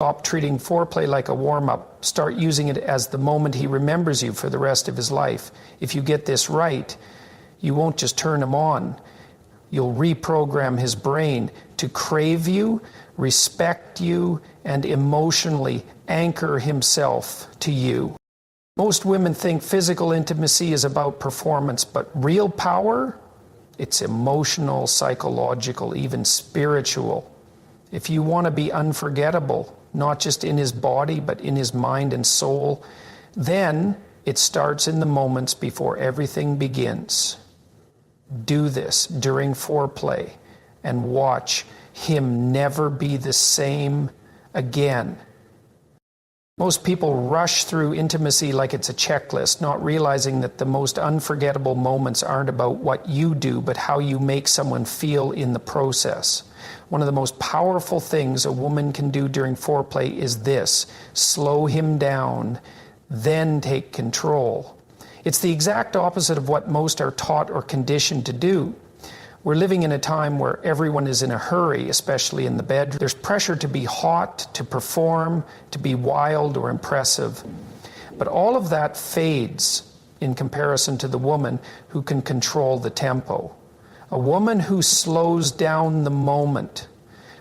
Stop treating foreplay like a warm-up. Start using it as the moment he remembers you for the rest of his life. If you get this right, you won't just turn him on. You'll reprogram his brain to crave you, respect you, and emotionally anchor himself to you. Most women think physical intimacy is about performance, but real power, it's emotional, psychological, even spiritual. If you want to be unforgettable, not just in his body, but in his mind and soul, then it starts in the moments before everything begins. Do this during foreplay and watch him never be the same again. Most people rush through intimacy like it's a checklist, not realizing that the most unforgettable moments aren't about what you do, but how you make someone feel in the process. One of the most powerful things a woman can do during foreplay is this: slow him down, then take control. It's the exact opposite of what most are taught or conditioned to do. We're living in a time where everyone is in a hurry, especially in the bedroom. There's pressure to be hot, to perform, to be wild or impressive. But all of that fades in comparison to the woman who can control the tempo. A woman who slows down the moment,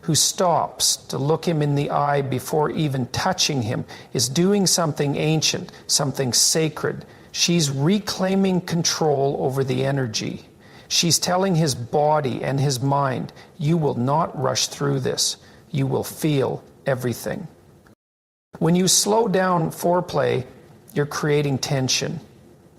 who stops to look him in the eye before even touching him, is doing something ancient, something sacred. She's reclaiming control over the energy. She's telling his body and his mind, you will not rush through this. You will feel everything. When you slow down foreplay, you're creating tension.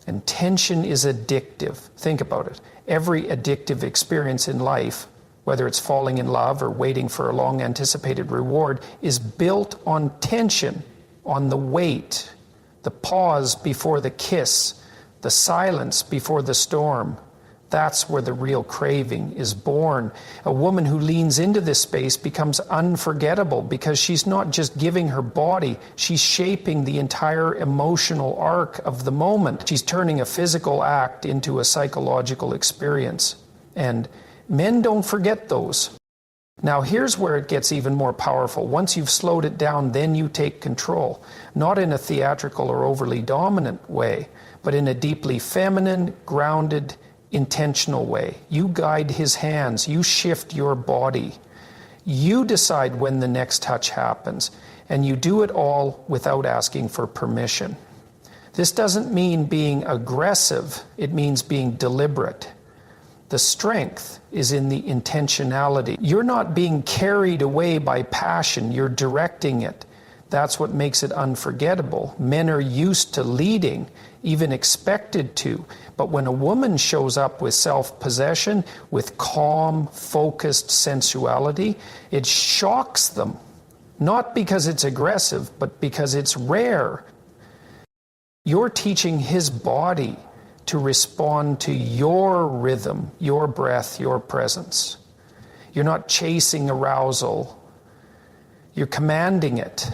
And tension is addictive. Think about it. Every addictive experience in life, whether it's falling in love or waiting for a long anticipated reward, is built on tension, on the wait, the pause before the kiss, the silence before the storm. That's where the real craving is born. A woman who leans into this space becomes unforgettable because she's not just giving her body, she's shaping the entire emotional arc of the moment. She's turning a physical act into a psychological experience. And men don't forget those. Now here's where it gets even more powerful. Once you've slowed it down, then you take control. Not in a theatrical or overly dominant way, but in a deeply feminine, grounded, intentional way. You guide his hands. You shift your body. You decide when the next touch happens. And you do it all without asking for permission. This doesn't mean being aggressive. It means being deliberate. The strength is in the intentionality. You're not being carried away by passion. You're directing it. That's what makes it unforgettable. Men are used to leading, even expected to. But when a woman shows up with self-possession, with calm, focused sensuality, it shocks them. Not because it's aggressive, but because it's rare. You're teaching his body to respond to your rhythm, your breath, your presence. You're not chasing arousal. You're commanding it.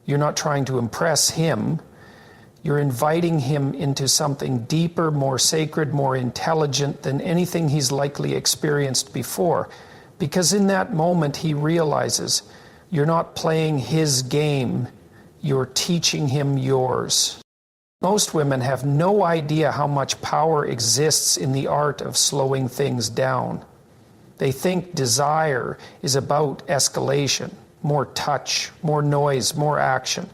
You're not trying to impress him. You're inviting him into something deeper, more sacred, more intelligent than anything he's likely experienced before. Because in that moment, he realizes you're not playing his game, you're teaching him yours. Most women have no idea how much power exists in the art of slowing things down. They think desire is about escalation, more touch, more noise, more action.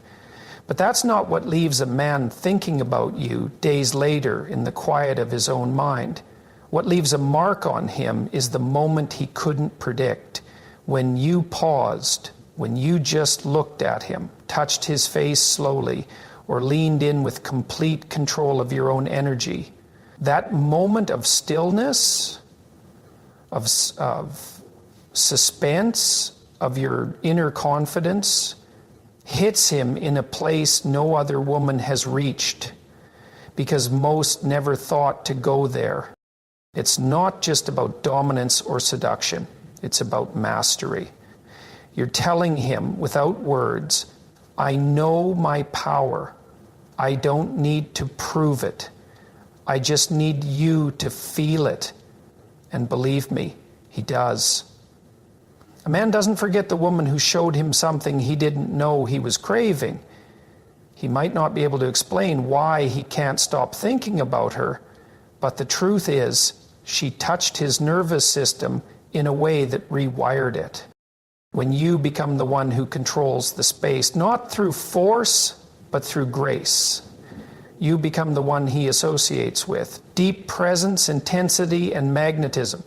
But that's not what leaves a man thinking about you days later in the quiet of his own mind. What leaves a mark on him is the moment he couldn't predict, when you paused, when you just looked at him, touched his face slowly, or leaned in with complete control of your own energy. That moment of stillness, of suspense, of your inner confidence, hits him in a place no other woman has reached, because most never thought to go there. It's not just about dominance or seduction. It's about mastery. You're telling him without words, I know my power. I don't need to prove it. I just need you to feel it. And believe me, he does. A man doesn't forget the woman who showed him something he didn't know he was craving. He might not be able to explain why he can't stop thinking about her, but the truth is, she touched his nervous system in a way that rewired it. When you become the one who controls the space, not through force, but through grace, you become the one he associates with. Deep presence, intensity, and magnetism.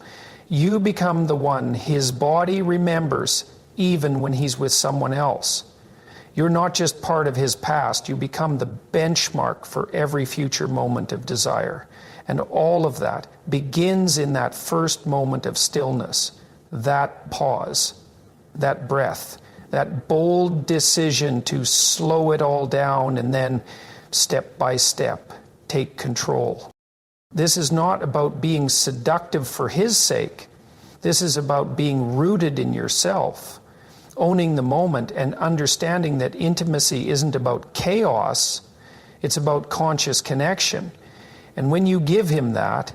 You become the one his body remembers even when he's with someone else. You're not just part of his past, you become the benchmark for every future moment of desire. And all of that begins in that first moment of stillness, that pause, that breath, that bold decision to slow it all down and then, step by step, take control. This is not about being seductive for his sake. This is about being rooted in yourself, owning the moment and understanding that intimacy isn't about chaos, it's about conscious connection. And when you give him that,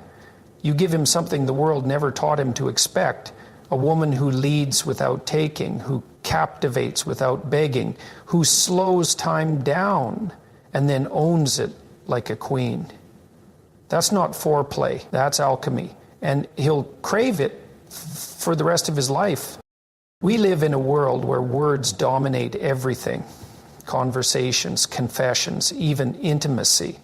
you give him something the world never taught him to expect, a woman who leads without taking, who captivates without begging, who slows time down and then owns it like a queen. That's not foreplay, that's alchemy. And he'll crave it for the rest of his life. We live in a world where words dominate everything. Conversations, confessions, even intimacy.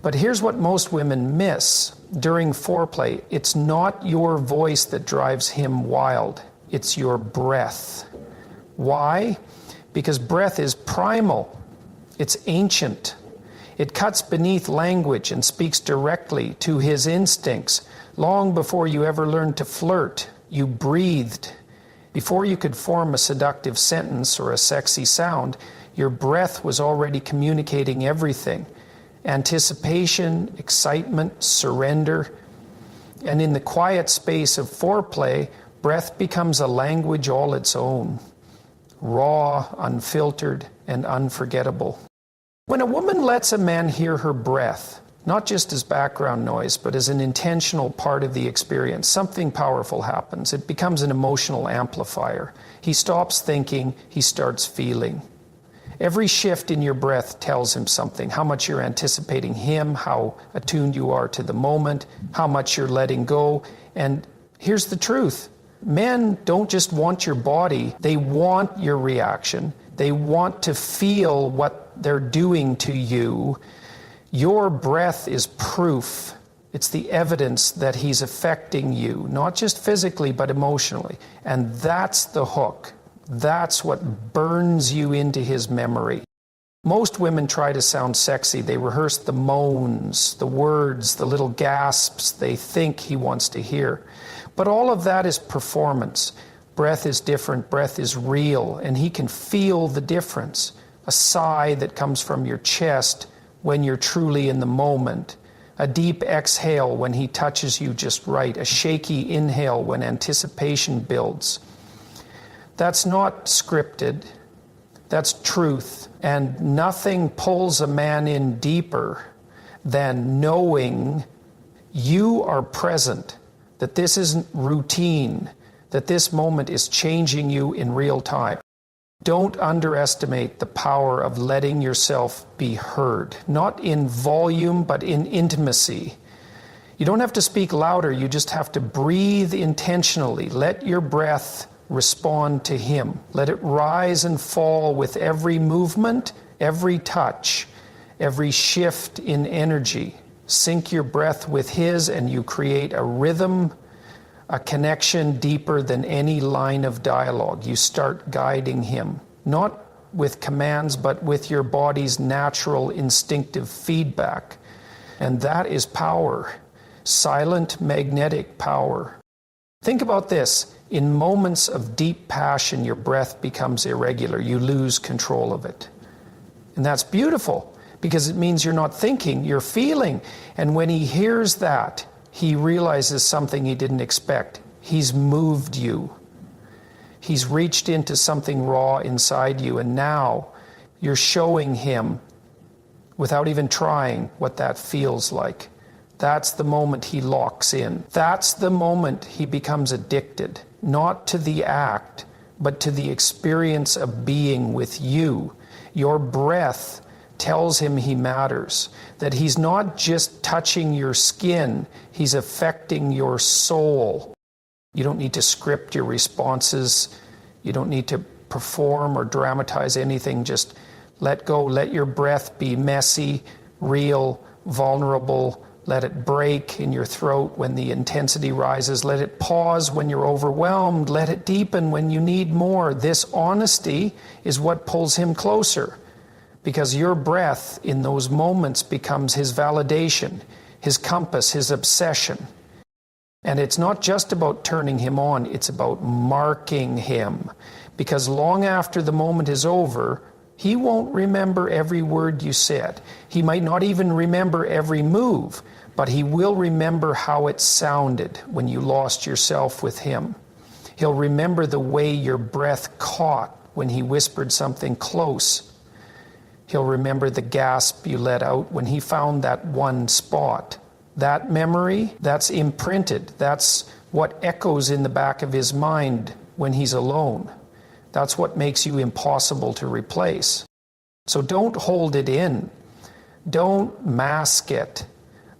But here's what most women miss. During foreplay, it's not your voice that drives him wild. It's your breath. Why? Because breath is primal. It's ancient. It cuts beneath language and speaks directly to his instincts. Long before you ever learned to flirt, you breathed. Before you could form a seductive sentence or a sexy sound, your breath was already communicating everything. Anticipation, excitement, surrender. And in the quiet space of foreplay, breath becomes a language all its own. Raw, unfiltered, and unforgettable. When a woman lets a man hear her breath, not just as background noise, but as an intentional part of the experience, something powerful happens. It becomes an emotional amplifier. He stops thinking, he starts feeling. Every shift in your breath tells him something, how much you're anticipating him, how attuned you are to the moment, how much you're letting go. And here's the truth. Men don't just want your body, they want your reaction. They want to feel what they're doing to you. Your breath is proof. It's the evidence that he's affecting you, not just physically, but emotionally. And that's the hook. That's what burns you into his memory. Most women try to sound sexy. They rehearse the moans, the words, the little gasps they think he wants to hear. But all of that is performance. Breath is different, breath is real, and he can feel the difference. A sigh that comes from your chest when you're truly in the moment. A deep exhale when he touches you just right. A shaky inhale when anticipation builds. That's not scripted. That's truth. And nothing pulls a man in deeper than knowing you are present, that this isn't routine, that this moment is changing you in real time. Don't underestimate the power of letting yourself be heard, not in volume, but in intimacy. You don't have to speak louder, you just have to breathe intentionally. Let your breath respond to him. Let it rise and fall with every movement, every touch, every shift in energy. Sync your breath with his and you create a rhythm, a connection deeper than any line of dialogue. You start guiding him, not with commands, but with your body's natural instinctive feedback. And that is power, silent magnetic power. Think about this. In moments of deep passion, your breath becomes irregular. You lose control of it. And that's beautiful because it means you're not thinking, you're feeling. And when he hears that, he realizes something he didn't expect. He's moved you. He's reached into something raw inside you, and now you're showing him, without even trying, what that feels like. That's the moment he locks in. That's the moment he becomes addicted, not to the act, but to the experience of being with you. Your breath tells him he matters, that he's not just touching your skin, he's affecting your soul. You don't need to script your responses. You don't need to perform or dramatize anything. Just let go. Let your breath be messy, real, vulnerable. Let it break in your throat when the intensity rises. Let it pause when you're overwhelmed. Let it deepen when you need more. This honesty is what pulls him closer, because your breath in those moments becomes his validation, his compass, his obsession. And it's not just about turning him on, it's about marking him. Because long after the moment is over, he won't remember every word you said. He might not even remember every move, but he will remember how it sounded when you lost yourself with him. He'll remember the way your breath caught when he whispered something close. He'll remember the gasp you let out when he found that one spot. That memory, that's imprinted. That's what echoes in the back of his mind when he's alone. That's what makes you impossible to replace. So don't hold it in. Don't mask it.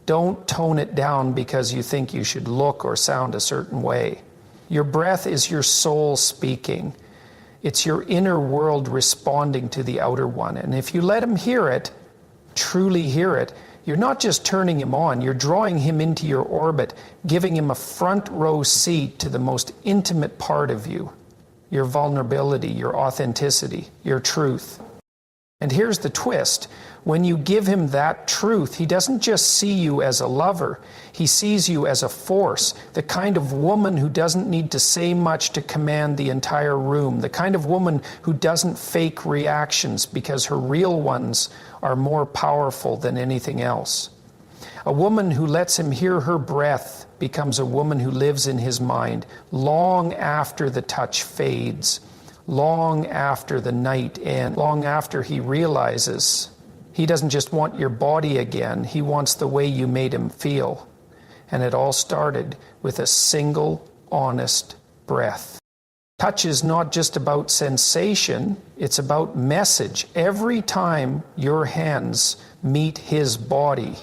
Don't tone it down because you think you should look or sound a certain way. Your breath is your soul speaking. It's your inner world responding to the outer one. And if you let him hear it, truly hear it, you're not just turning him on, you're drawing him into your orbit, giving him a front row seat to the most intimate part of you, your vulnerability, your authenticity, your truth. And here's the twist. When you give him that truth, he doesn't just see you as a lover. He sees you as a force, the kind of woman who doesn't need to say much to command the entire room, the kind of woman who doesn't fake reactions because her real ones are more powerful than anything else. A woman who lets him hear her breath becomes a woman who lives in his mind long after the touch fades, long after the night ends, long after he realizes he doesn't just want your body again, he wants the way you made him feel. And it all started with a single, honest breath. Touch is not just about sensation, it's about message. Every time your hands meet his body,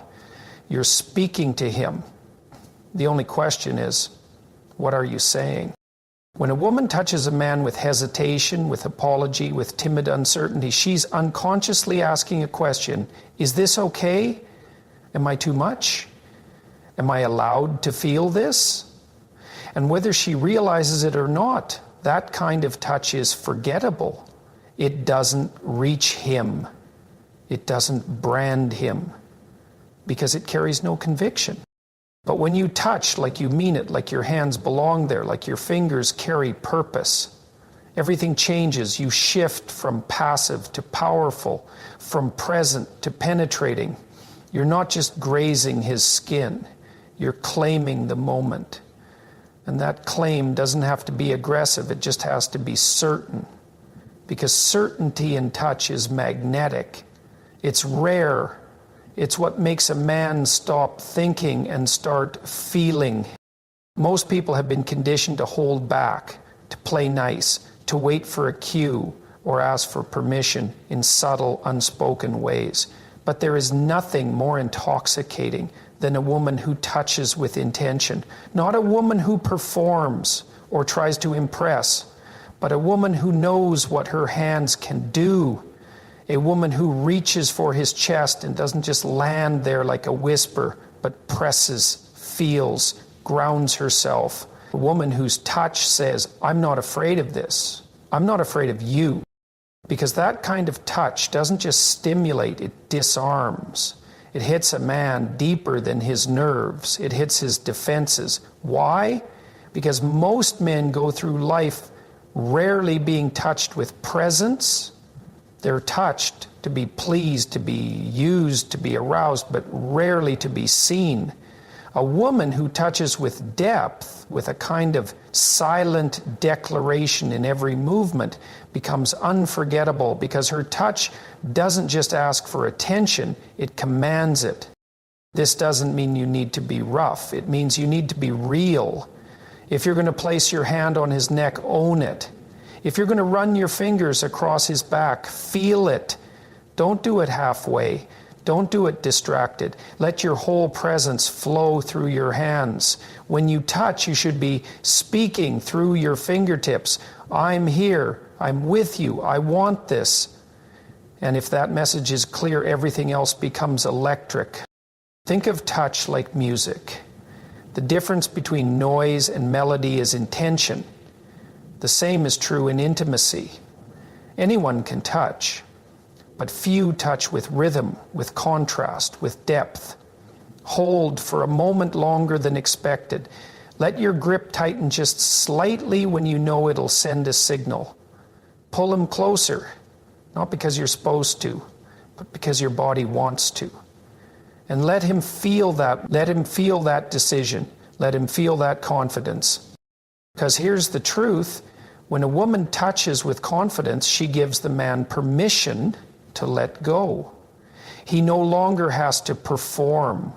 you're speaking to him. The only question is, what are you saying? When a woman touches a man with hesitation, with apology, with timid uncertainty, she's unconsciously asking a question. Is this okay? Am I too much? Am I allowed to feel this? And whether she realizes it or not, that kind of touch is forgettable. It doesn't reach him. It doesn't brand him, because it carries no conviction. But when you touch like you mean it, like your hands belong there, like your fingers carry purpose, everything changes. You shift from passive to powerful, from present to penetrating. You're not just grazing his skin, you're claiming the moment. And that claim doesn't have to be aggressive, it just has to be certain. Because certainty in touch is magnetic. It's rare. It's what makes a man stop thinking and start feeling. Most people have been conditioned to hold back, to play nice, to wait for a cue or ask for permission in subtle, unspoken ways. But there is nothing more intoxicating than a woman who touches with intention. Not a woman who performs or tries to impress, but a woman who knows what her hands can do. A woman who reaches for his chest and doesn't just land there like a whisper, but presses, feels, grounds herself. A woman whose touch says, I'm not afraid of this. I'm not afraid of you. Because that kind of touch doesn't just stimulate, it disarms. It hits a man deeper than his nerves. It hits his defenses. Why? Because most men go through life rarely being touched with presence. They're touched to be pleased, to be used, to be aroused, but rarely to be seen. A woman who touches with depth, with a kind of silent declaration in every movement, becomes unforgettable because her touch doesn't just ask for attention, it commands it. This doesn't mean you need to be rough. It means you need to be real. If you're going to place your hand on his neck, own it. If you're going to run your fingers across his back, feel it. Don't do it halfway. Don't do it distracted. Let your whole presence flow through your hands. When you touch, you should be speaking through your fingertips. I'm here. I'm with you. I want this. And if that message is clear, everything else becomes electric. Think of touch like music. The difference between noise and melody is intention. The same is true in intimacy. Anyone can touch, but few touch with rhythm, with contrast, with depth. Hold for a moment longer than expected. Let your grip tighten just slightly when you know it'll send a signal. Pull him closer, not because you're supposed to, but because your body wants to. And let him feel that. Let him feel that decision. Let him feel that confidence. Because here's the truth. When a woman touches with confidence, she gives the man permission to let go. He no longer has to perform.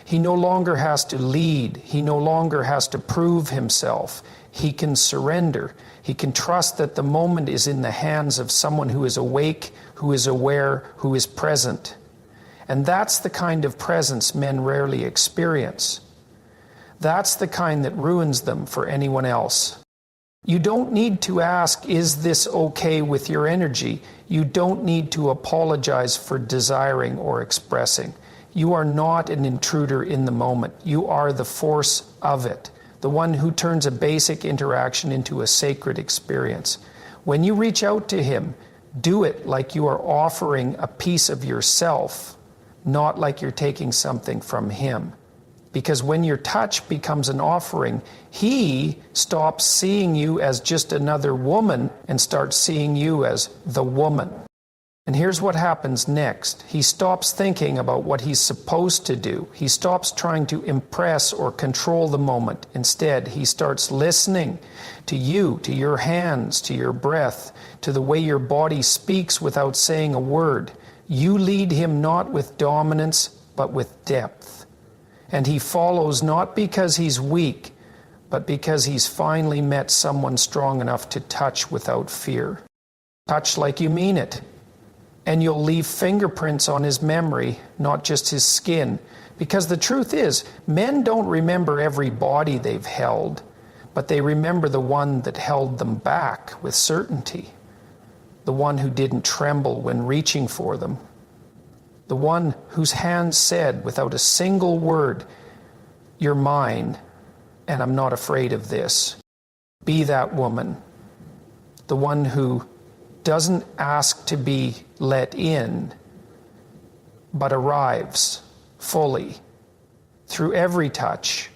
He no longer has to lead. He no longer has to prove himself. He can surrender. He can trust that the moment is in the hands of someone who is awake, who is aware, who is present. And that's the kind of presence men rarely experience. That's the kind that ruins them for anyone else. You don't need to ask, is this okay with your energy? You don't need to apologize for desiring or expressing. You are not an intruder in the moment. You are the force of it, the one who turns a basic interaction into a sacred experience. When you reach out to him, do it like you are offering a piece of yourself, not like you're taking something from him. Because when your touch becomes an offering, he stops seeing you as just another woman and starts seeing you as the woman. And here's what happens next. He stops thinking about what he's supposed to do. He stops trying to impress or control the moment. Instead, he starts listening to you, to your hands, to your breath, to the way your body speaks without saying a word. You lead him not with dominance, but with depth. And he follows not because he's weak, but because he's finally met someone strong enough to touch without fear. Touch like you mean it. And you'll leave fingerprints on his memory, not just his skin. Because the truth is, men don't remember every body they've held, but they remember the one that held them back with certainty. The one who didn't tremble when reaching for them. The one whose hand said, without a single word, "You're mine, and I'm not afraid of this." Be that woman. The one who doesn't ask to be let in, but arrives fully through every touch.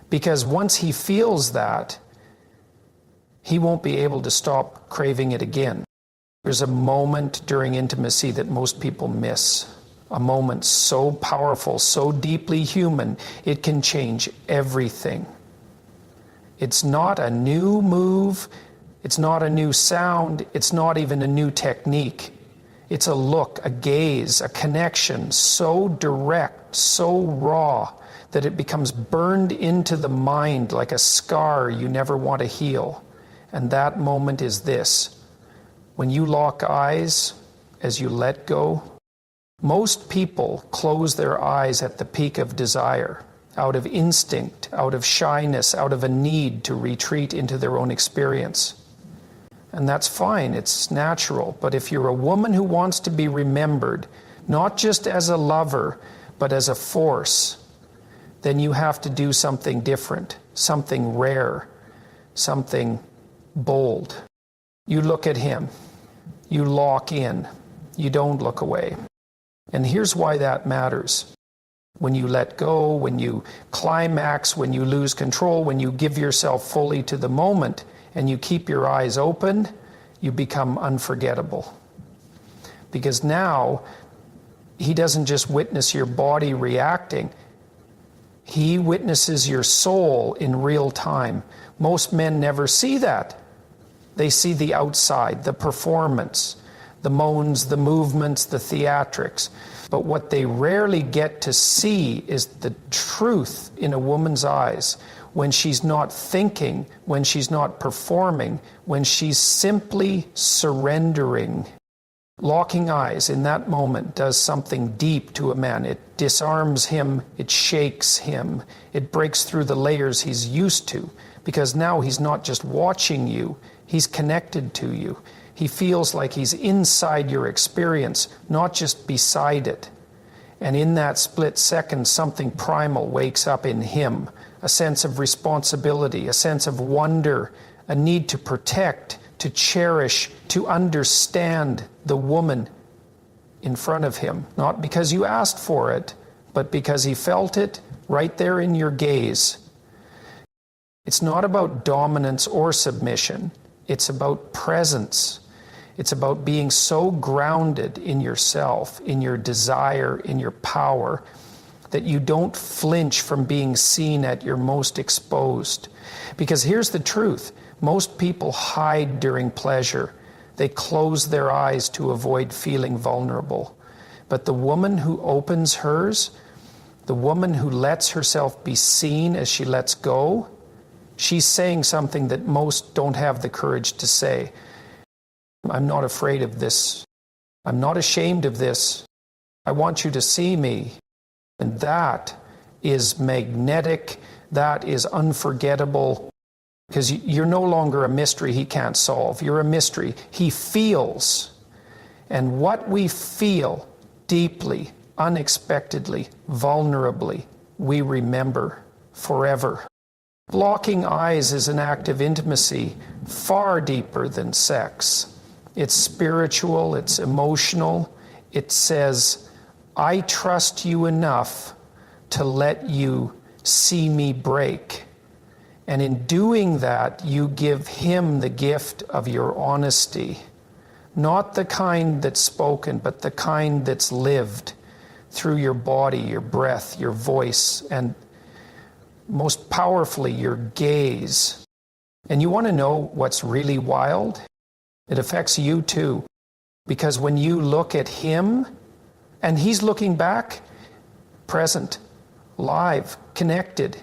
Because once he feels that, he won't be able to stop craving it again. There's a moment during intimacy that most people miss. A moment so powerful, so deeply human, it can change everything. It's not a new move. It's not a new sound. It's not even a new technique. It's a look, a gaze, a connection so direct, so raw, that it becomes burned into the mind like a scar you never want to heal. And that moment is this. When you lock eyes, as you let go, most people close their eyes at the peak of desire, out of instinct, out of shyness, out of a need to retreat into their own experience. And that's fine, it's natural. But if you're a woman who wants to be remembered, not just as a lover, but as a force, then you have to do something different, something rare, something bold. You look at him. You lock in. You don't look away. And here's why that matters. When you let go, when you climax, when you lose control, when you give yourself fully to the moment and you keep your eyes open, you become unforgettable. Because now, he doesn't just witness your body reacting. He witnesses your soul in real time. Most men never see that. They see the outside, the performance. the moans, the movements, the theatrics. But what they rarely get to see is the truth in a woman's eyes when she's not thinking, when she's not performing, when she's simply surrendering. Locking eyes in that moment does something deep to a man. It disarms him, it shakes him, it breaks through the layers he's used to, because now he's not just watching you, he's connected to you. He feels like he's inside your experience, not just beside it. And in that split second, something primal wakes up in him, a sense of responsibility, a sense of wonder, a need to protect, to cherish, to understand the woman in front of him. Not because you asked for it, but because he felt it right there in your gaze. It's not about dominance or submission. It's about presence. It's about being so grounded in yourself, in your desire, in your power, that you don't flinch from being seen at your most exposed. Because here's the truth. Most people hide during pleasure. They close their eyes to avoid feeling vulnerable. But the woman who opens hers, the woman who lets herself be seen as she lets go, she's saying something that most don't have the courage to say. I'm not afraid of this. I'm not ashamed of this. I want you to see me. And that is magnetic. That is unforgettable. Because you're no longer a mystery he can't solve. You're a mystery he feels. And what we feel deeply, unexpectedly, vulnerably, we remember forever. Locking eyes is an act of intimacy far deeper than sex. It's spiritual, it's emotional. It says, I trust you enough to let you see me break. And in doing that, you give him the gift of your honesty. Not the kind that's spoken, but the kind that's lived through your body, your breath, your voice, and most powerfully, your gaze. And you want to know what's really wild? It affects you too. Because when you look at him, and he's looking back, present, live, connected,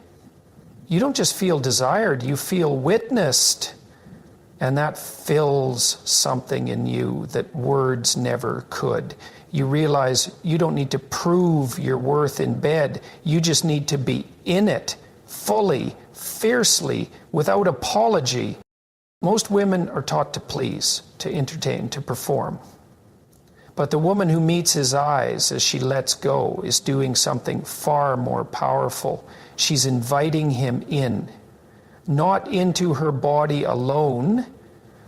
you don't just feel desired, you feel witnessed. And that fills something in you that words never could. You realize you don't need to prove your worth in bed. You just need to be in it, fully, fiercely, without apology. Most women are taught to please, to entertain, to perform. But the woman who meets his eyes as she lets go is doing something far more powerful. She's inviting him in, not into her body alone,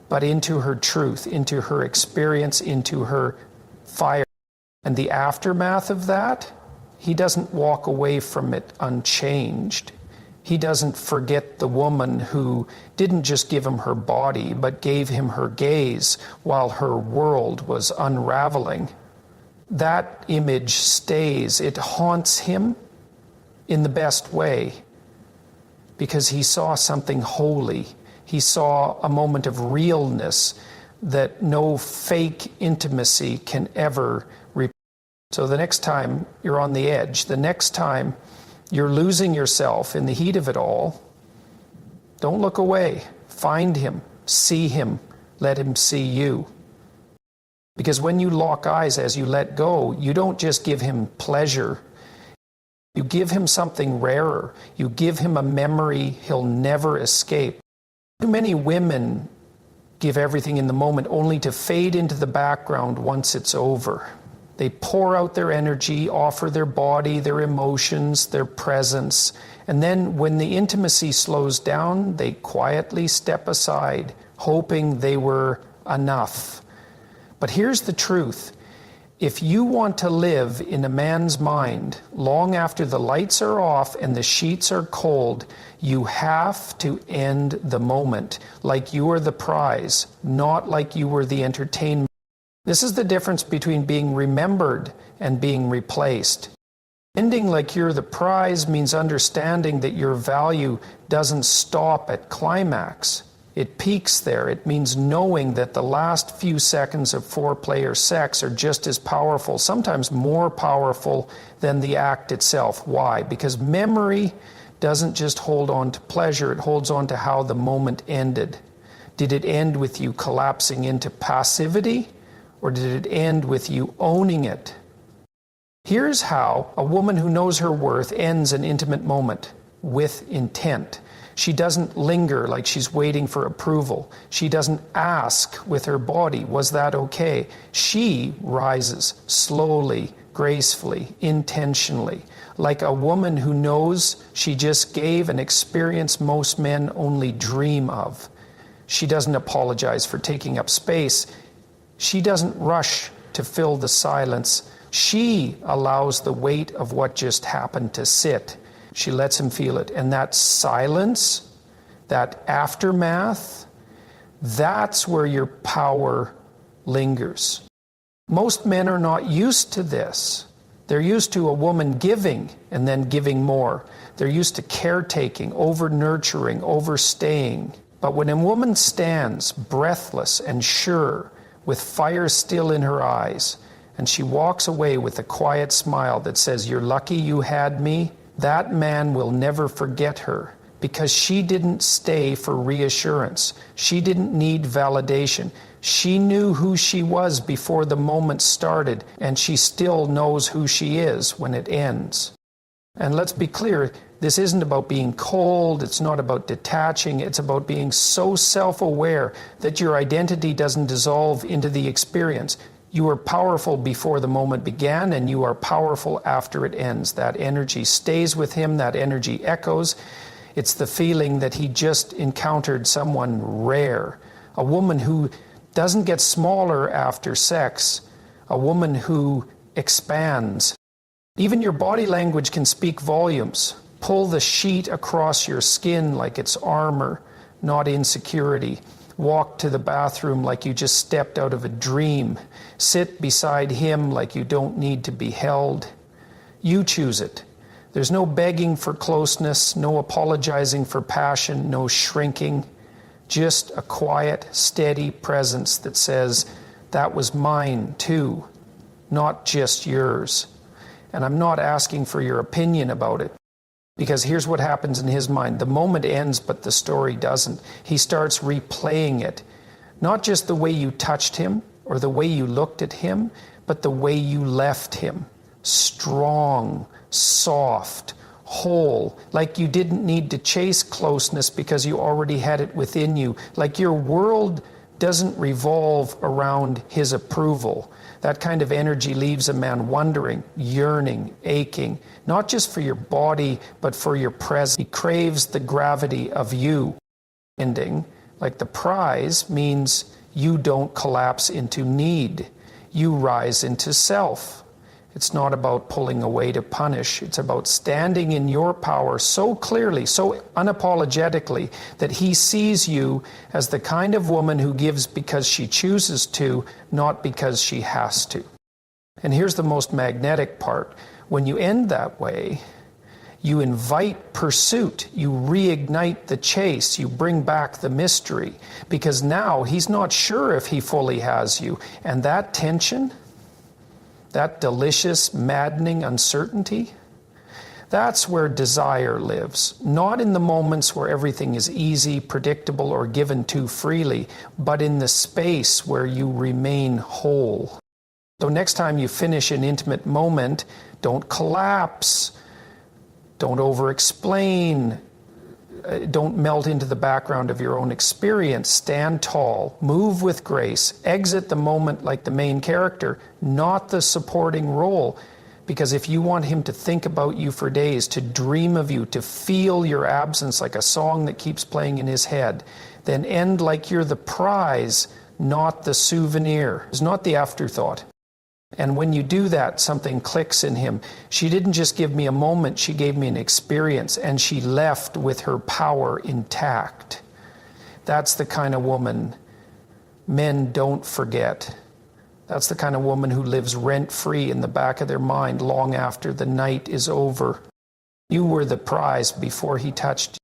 but into her truth, into her experience, into her fire. And the aftermath of that, he doesn't walk away from it unchanged. He doesn't forget the woman who didn't just give him her body, but gave him her gaze while her world was unraveling. That image stays. It haunts him in the best way because he saw something holy. He saw a moment of realness that no fake intimacy can ever replace. So the next time you're on the edge, the next time you're losing yourself in the heat of it all, don't look away. Find him, see him, let him see you. Because when you lock eyes as you let go, you don't just give him pleasure. You give him something rarer. You give him a memory he'll never escape. Too many women give everything in the moment only to fade into the background once it's over. They pour out their energy, offer their body, their emotions, their presence. And then when the intimacy slows down, they quietly step aside, hoping they were enough. But here's the truth. If you want to live in a man's mind long after the lights are off and the sheets are cold, you have to end the moment like you were the prize, not like you were the entertainment. This is the difference between being remembered and being replaced. Ending like you're the prize means understanding that your value doesn't stop at climax. It peaks there. It means knowing that the last few seconds of foreplay or sex are just as powerful, sometimes more powerful than the act itself. Why? Because memory doesn't just hold on to pleasure, it holds on to how the moment ended. Did it end with you collapsing into passivity, or did it end with you owning it? Here's how a woman who knows her worth ends an intimate moment: with intent. She doesn't linger like she's waiting for approval. She doesn't ask with her body, was that okay? She rises slowly, gracefully, intentionally, like a woman who knows she just gave an experience most men only dream of. She doesn't apologize for taking up space. She doesn't rush to fill the silence. She allows the weight of what just happened to sit. She lets him feel it. And that silence, that aftermath, that's where your power lingers. Most men are not used to this. They're used to a woman giving and then giving more. They're used to caretaking, over-nurturing, overstaying. But when a woman stands breathless and sure, with fire still in her eyes, and she walks away with a quiet smile that says, "You're lucky you had me," that man will never forget her, because she didn't stay for reassurance. She didn't need validation. She knew who she was before the moment started, and she still knows who she is when it ends. And let's be clear, this isn't about being cold, it's not about detaching, it's about being so self-aware that your identity doesn't dissolve into the experience. You were powerful before the moment began, and you are powerful after it ends. That energy stays with him, that energy echoes. It's the feeling that he just encountered someone rare, a woman who doesn't get smaller after sex, a woman who expands. Even your body language can speak volumes. Pull the sheet across your skin like it's armor, not insecurity. Walk to the bathroom like you just stepped out of a dream. Sit beside him like you don't need to be held. You choose it. There's no begging for closeness, no apologizing for passion, no shrinking. Just a quiet, steady presence that says, that was mine too, not just yours. And I'm not asking for your opinion about it. Because here's what happens in his mind. The moment ends, but the story doesn't. He starts replaying it. Not just the way you touched him or the way you looked at him, but the way you left him. Strong, soft, whole, like you didn't need to chase closeness because you already had it within you. Like your world doesn't revolve around his approval. That kind of energy leaves a man wondering, yearning, aching, not just for your body, but for your presence. He craves the gravity of you. Ending, like the prize, means you don't collapse into need. You rise into self. It's not about pulling away to punish. It's about standing in your power so clearly, so unapologetically, that he sees you as the kind of woman who gives because she chooses to, not because she has to. And here's the most magnetic part. When you end that way, you invite pursuit. You reignite the chase. You bring back the mystery. Because now he's not sure if he fully has you. And that tension, that delicious, maddening uncertainty, that's where desire lives. Not in the moments where everything is easy, predictable, or given too freely, but in the space where you remain whole. So next time you finish an intimate moment, don't collapse, don't over-explain, don't melt into the background of your own experience. Stand tall, move with grace, exit the moment like the main character, not the supporting role. Because if you want him to think about you for days, to dream of you, to feel your absence like a song that keeps playing in his head, then end like you're the prize, not the souvenir. It's not the afterthought. And when you do that, something clicks in him. She didn't just give me a moment, she gave me an experience, and she left with her power intact. That's the kind of woman men don't forget. That's the kind of woman who lives rent-free in the back of their mind long after the night is over. You were the prize before he touched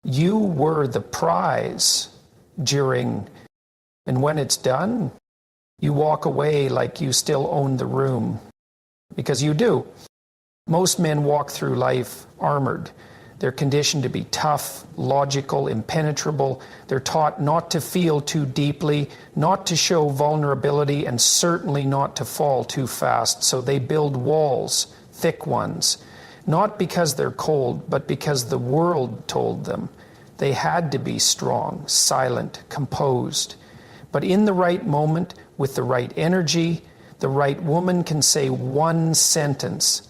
you. You were the prize during, and when it's done, you walk away like you still own the room. Because you do. Most men walk through life armored. They're conditioned to be tough, logical, impenetrable. They're taught not to feel too deeply, not to show vulnerability, and certainly not to fall too fast. So they build walls, thick ones, not because they're cold, but because the world told them. They had to be strong, silent, composed. But in the right moment, with the right energy, the right woman can say one sentence,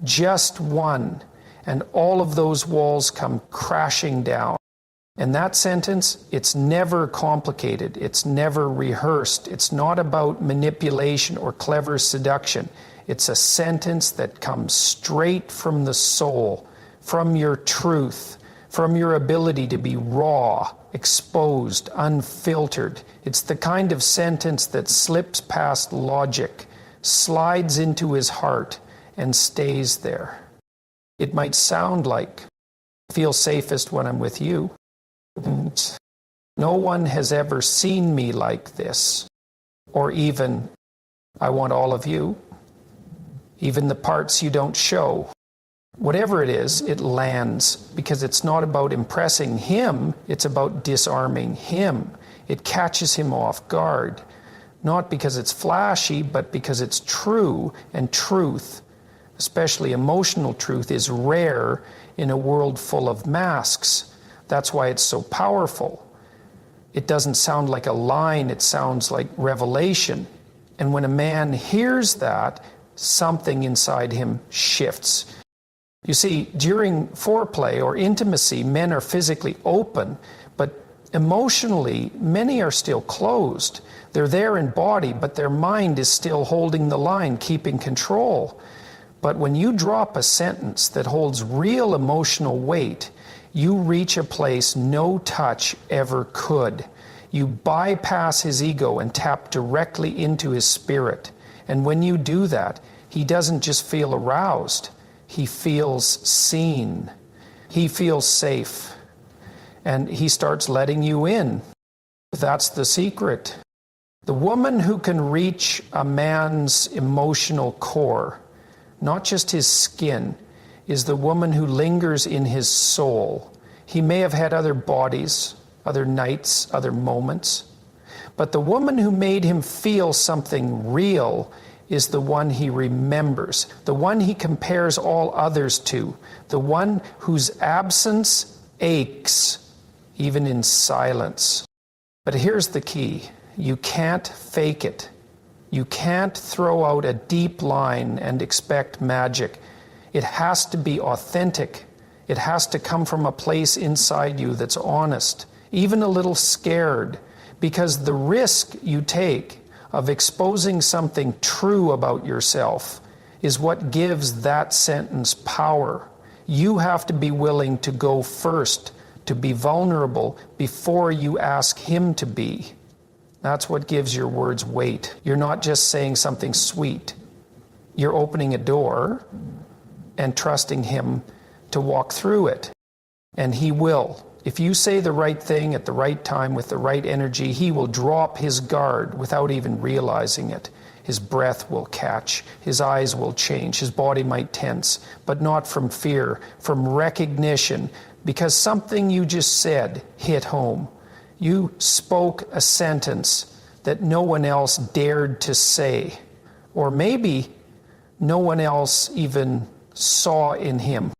just one, and all of those walls come crashing down. And that sentence, it's never complicated. It's never rehearsed. It's not about manipulation or clever seduction. It's a sentence that comes straight from the soul, from your truth, from your ability to be raw, exposed, unfiltered. It's the kind of sentence that slips past logic, slides into his heart, and stays there. It might sound like, I feel safest when I'm with you. No one has ever seen me like this. Or even, I want all of you. Even the parts you don't show. Whatever it is, it lands because it's not about impressing him, it's about disarming him. It catches him off guard. Not because it's flashy, but because it's true, and truth, especially emotional truth, is rare in a world full of masks. That's why it's so powerful. It doesn't sound like a line, it sounds like revelation. And when a man hears that, something inside him shifts. You see, during foreplay or intimacy, men are physically open, but emotionally, many are still closed. They're there in body, but their mind is still holding the line, keeping control. But when you drop a sentence that holds real emotional weight, you reach a place no touch ever could. You bypass his ego and tap directly into his spirit. And when you do that, he doesn't just feel aroused, he feels seen. He feels safe. And he starts letting you in. That's the secret. The woman who can reach a man's emotional core, not just his skin, is the woman who lingers in his soul. He may have had other bodies, other nights, other moments, but the woman who made him feel something real is the one he remembers, the one he compares all others to, the one whose absence aches, even in silence. But here's the key. You can't fake it. You can't throw out a deep line and expect magic. It has to be authentic. It has to come from a place inside you that's honest, even a little scared, because the risk you take of exposing something true about yourself is what gives that sentence power. You have to be willing to go first, to be vulnerable before you ask him to be. That's what gives your words weight. You're not just saying something sweet. You're opening a door and trusting him to walk through it. And he will. If you say the right thing at the right time with the right energy, he will drop his guard without even realizing it. His breath will catch, his eyes will change, his body might tense, but not from fear, from recognition, because something you just said hit home. You spoke a sentence that no one else dared to say, or maybe no one else even saw in him.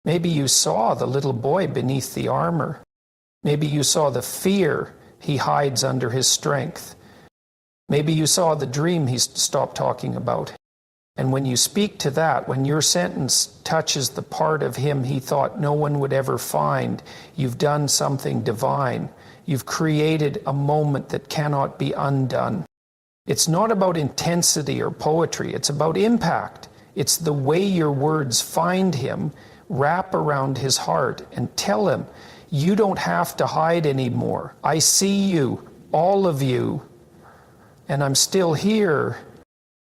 Maybe you saw the little boy beneath the armor. Maybe you saw the fear he hides under his strength. Maybe you saw the dream he's stopped talking about. And when you speak to that, when your sentence touches the part of him he thought no one would ever find, you've done something divine. You've created a moment that cannot be undone. It's not about intensity or poetry. It's about impact. It's the way your words find him, wrap around his heart, and tell him, you don't have to hide anymore. I see you, all of you, and I'm still here.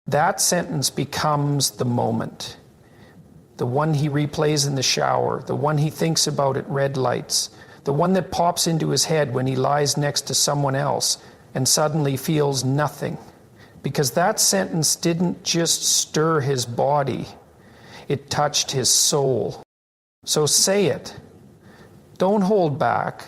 That sentence becomes the moment. The one he replays in the shower, the one he thinks about at red lights, The one that pops into his head when he lies next to someone else and suddenly feels nothing. Because that sentence didn't just stir his body, it touched his soul. So say it. Don't hold back.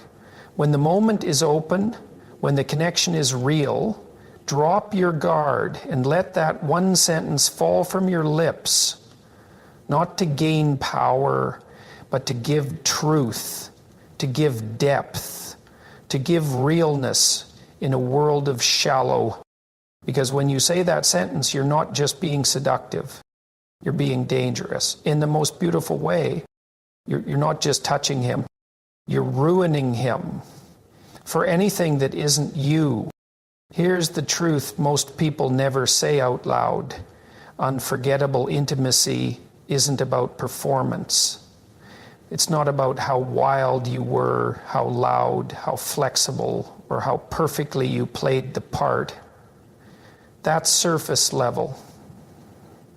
When the moment is open, when the connection is real, drop your guard and let that one sentence fall from your lips, not to gain power, but to give truth, to give depth, to give realness in a world of shallow. Because when you say that sentence, you're not just being seductive, you're being dangerous in the most beautiful way. You're not just touching him, you're ruining him for anything that isn't you. Here's the truth most people never say out loud. Unforgettable intimacy isn't about performance. It's not about how wild you were, how loud, how flexible, or how perfectly you played the part. That's surface level.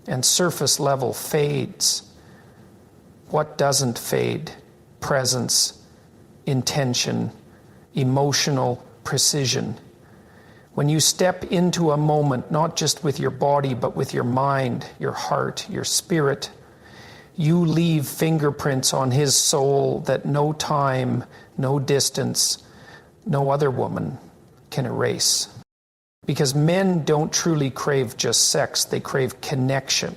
And surface level fades. What doesn't fade? Presence, intention, emotional precision. When you step into a moment, not just with your body, but with your mind, your heart, your spirit, you leave fingerprints on his soul that no time, no distance, no other woman can erase. Because men don't truly crave just sex, they crave connection.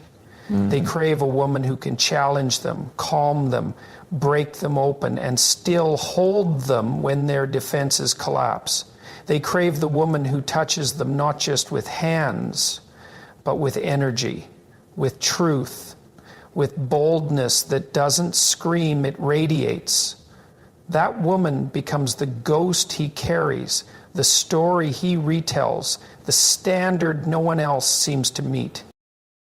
They crave a woman who can challenge them, calm them, break them open, and still hold them when their defenses collapse. They crave the woman who touches them not just with hands, but with energy, with truth, with boldness that doesn't scream, it radiates. That woman becomes the ghost he carries, the story he retells, the standard no one else seems to meet.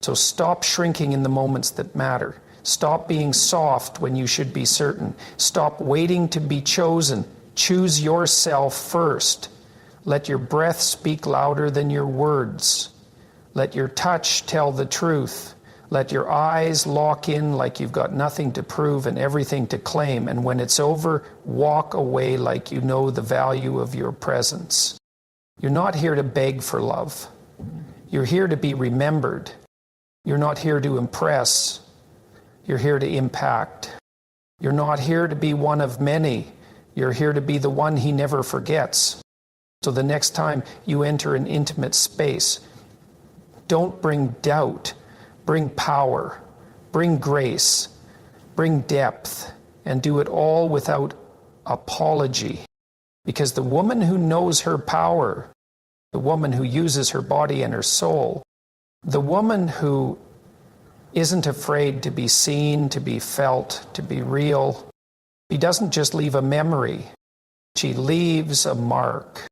So stop shrinking in the moments that matter. Stop being soft when you should be certain. Stop waiting to be chosen. Choose yourself first. Let your breath speak louder than your words. Let your touch tell the truth. Let your eyes lock in like you've got nothing to prove and everything to claim. And when it's over, walk away like you know the value of your presence. You're not here to beg for love. You're here to be remembered. You're not here to impress. You're here to impact. You're not here to be one of many. You're here to be the one he never forgets. So the next time you enter an intimate space, don't bring doubt. Bring power. Bring grace. Bring depth. And do it all without apology. Because the woman who knows her power, the woman who uses her body and her soul, the woman who isn't afraid to be seen, to be felt, to be real, she doesn't just leave a memory, she leaves a mark.